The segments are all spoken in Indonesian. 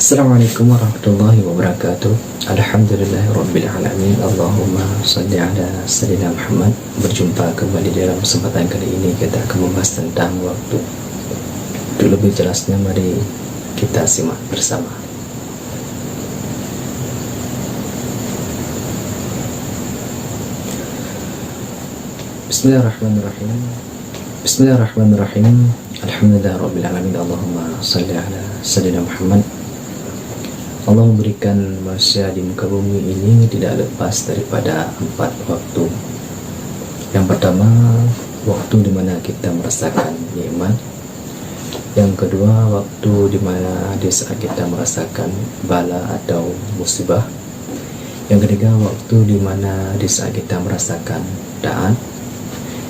Assalamualaikum warahmatullahi wabarakatuh. Alhamdulillahirabbil alamin. Allahumma shalli ala sayyidina Muhammad. Berjumpa kembali dalam kesempatan kali ini kita akan membahas tentang waktu. Untuk lebih jelasnya mari kita simak bersama. Bismillahirrahmanirrahim. Bismillahirrahmanirrahim. Alhamdulillahirabbil alamin. Allahumma shalli ala sayyidina Muhammad. Allah memberikan manusia di muka bumi ini tidak lepas daripada 4 waktu. Yang pertama, waktu di mana kita merasakan nikmat. Yang kedua, waktu di mana di saat kita merasakan bala atau musibah. Yang ketiga, waktu di mana di saat kita merasakan taat.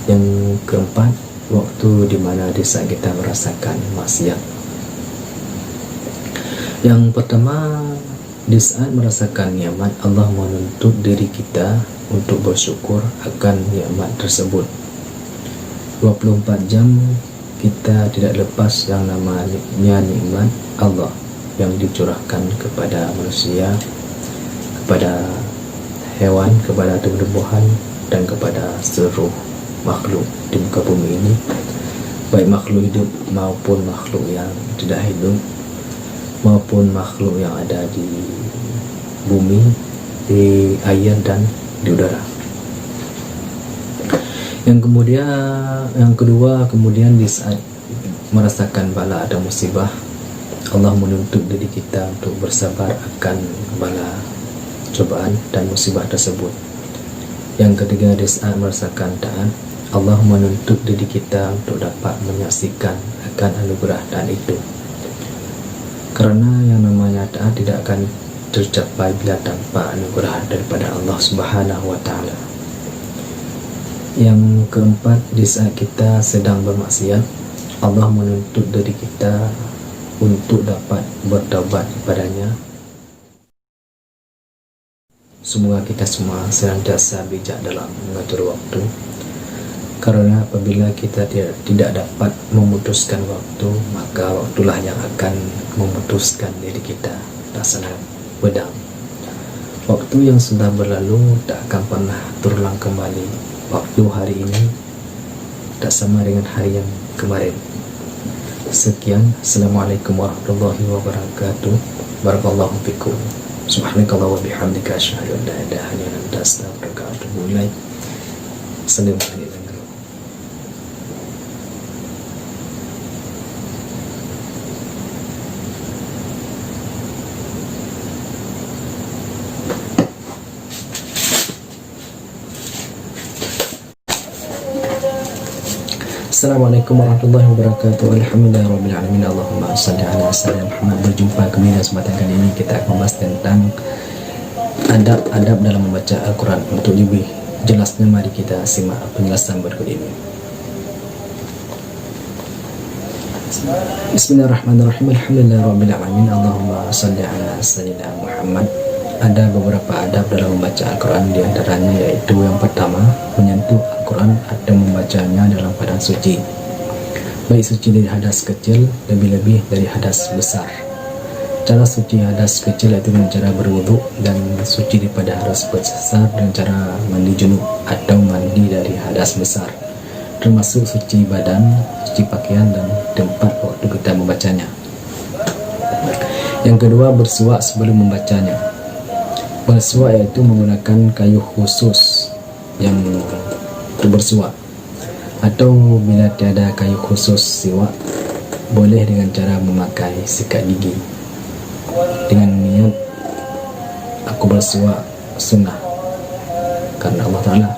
Yang keempat, waktu di mana di saat kita merasakan maksiat. Yang pertama, di saat merasakan nikmat, Allah menuntut diri kita untuk bersyukur akan nikmat tersebut. 24 jam kita tidak lepas yang namanya nikmat Allah yang dicurahkan kepada manusia, kepada hewan, kepada tumbuh-tumbuhan, dan kepada seluruh makhluk di muka bumi ini, baik makhluk hidup maupun makhluk yang tidak hidup, maupun makhluk yang ada di bumi, di air, dan di udara. Yang kedua, kemudian di saat merasakan bala atau musibah, Allah menuntut diri kita untuk bersabar akan bala, cobaan, dan musibah tersebut. Yang ketiga, di saat merasakan taat, Allah menuntut diri kita untuk dapat menyaksikan akan anugerah taat itu. Karena yang namanya taat tidak akan tercapai bila tanpa anugerah daripada Allah Subhanahu wa Ta'ala. Yang keempat, di saat kita sedang bermaksiat, Allah menuntut dari kita untuk dapat bertaubat kepadanya. Semoga kita semua senantiasa bijak dalam mengatur waktu. Karena apabila kita tidak dapat memutuskan waktu, maka waktulah yang akan memutuskan diri kita. Laksana pedang. Waktu yang sudah berlalu tak akan pernah terulang kembali. Waktu hari ini tak sama dengan hari yang kemarin. Sekian. Assalamualaikum warahmatullahi wabarakatuh. Barakallahu fikum. Subhanakallah wa bihamdika asyhadu an la ilaha illa anta astaghfiruka wa atubu ilaik. Assalamualaikum. Assalamualaikum warahmatullahi wabarakatuh. Alhamdulillahirabbil alamin. Allahumma shalli ala sayyidina Muhammad. Berjumpa kembali dalam kesempatan kali ini kita akan membahas tentang adab-adab dalam membaca Al-Quran. Untuk lebih jelasnya mari kita simak penjelasan berikut ini. Bismillahirrahmanirrahim. Alhamdulillahirabbil alamin. Allahumma shalli ala sayyidina Muhammad. Ada beberapa adab dalam membaca Al-Quran, diantaranya yaitu yang pertama, menyentuh Al-Quran atau membacanya dalam keadaan suci, baik suci dari hadas kecil, lebih-lebih dari hadas besar. Cara suci hadas kecil yaitu dengan cara berwudu, dan suci daripada hadas besar dengan cara mandi junub atau mandi dari hadas besar, termasuk suci badan, suci pakaian, dan tempat waktu kita membacanya. Yang kedua, bersuak sebelum membacanya. Bersuak yaitu menggunakan kayu khusus yang untuk bersuak, atau bila tiada kayu khusus siwak, boleh dengan cara memakai sikat gigi dengan niat aku bersuak sunnah karena Allah Ta'ala.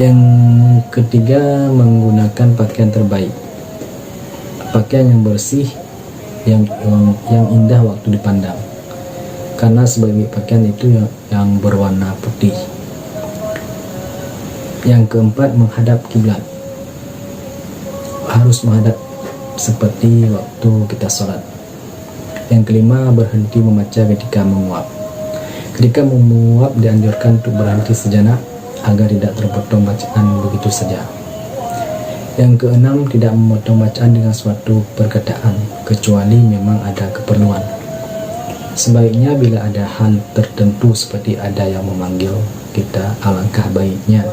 Yang ketiga, menggunakan pakaian terbaik, pakaian yang bersih, yang indah waktu dipandang, karena sebagai pakaian itu yang berwarna putih. Yang keempat, menghadap kiblat, harus menghadap seperti waktu kita sholat. Yang kelima, berhenti membaca ketika menguap. Ketika menguap dianjurkan untuk berhenti sejenak agar tidak terpotong bacaan begitu saja. Yang keenam, tidak memotong bacaan dengan suatu perkataan kecuali memang ada keperluan. Sebaiknya bila ada hal tertentu seperti ada yang memanggil kita, alangkah baiknya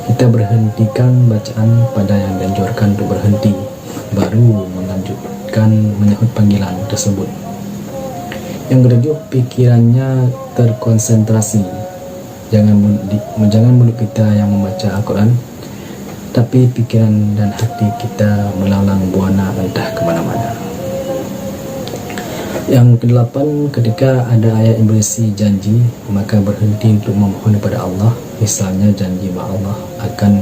kita berhentikan bacaan pada yang dianjurkan untuk berhenti, baru melanjutkan menyahut panggilan tersebut. Yang ketujuh, pikirannya terkonsentrasi. Jangan mulut kita yang membaca Al-Quran, tapi pikiran dan hati kita melalang buana entah kemana-mana. Yang kedelapan, ketika ada ayat yang berisi janji, maka berhenti untuk memohon kepada Allah. Misalnya janji bahwa Allah akan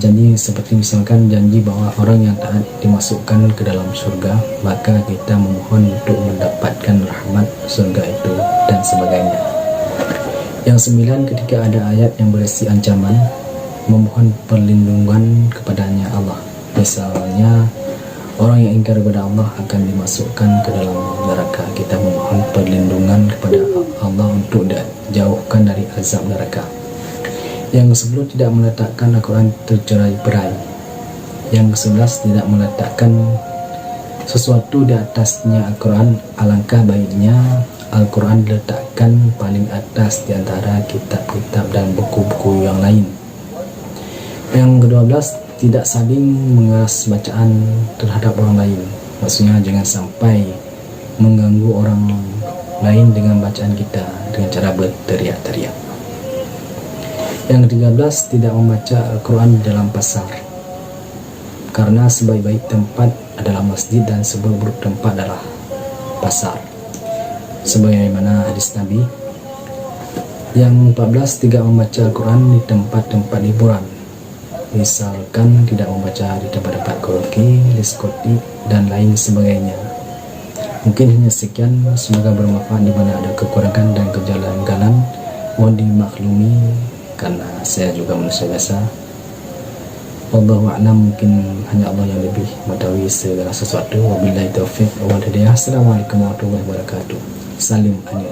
janji seperti misalkan janji bahwa orang yang taat dimasukkan ke dalam surga, maka kita memohon untuk mendapatkan rahmat surga itu dan sebagainya. Yang sembilan, ketika ada ayat yang berisi ancaman, memohon perlindungan kepadanya Allah. Misalnya orang yang ingkar kepada Allah akan dimasukkan ke dalam neraka, kita memohon perlindungan kepada Allah untuk dijauhkan dari azab neraka. Yang ke-10, tidak meletakkan Al-Quran tercerai-berai. Yang ke-11, tidak meletakkan sesuatu di atasnya Al-Quran. Alangkah baiknya Al-Quran diletakkan paling atas di antara kitab-kitab dan buku-buku yang lain. Yang ke-12, tidak saling mengeras bacaan terhadap orang lain. Maksudnya jangan sampai mengganggu orang lain dengan bacaan kita dengan cara berteriak-teriak. Yang ke-13, tidak membaca Al-Quran di dalam pasar, karena sebaik-baik tempat adalah masjid dan seburuk-buruk tempat adalah pasar, sebagaimana hadis Nabi. Yang 14, tidak membaca Al-Quran di tempat-tempat hiburan, misalkan tidak membaca di tempat-tempat karaoke, diskotik, dan lain sebagainya. Mungkin hanya sekian, semoga bermanfaat. Di mana ada kekurangan dan kejanggalan mohon dimaklumi, karena saya juga manusia biasa. Wallahu a'lam, mungkin hanya Allah yang lebih mengetahui segala sesuatu. Wabillahi taufiq wal hidayah. Assalamualaikum warahmatullahi wabarakatuh. Salim anil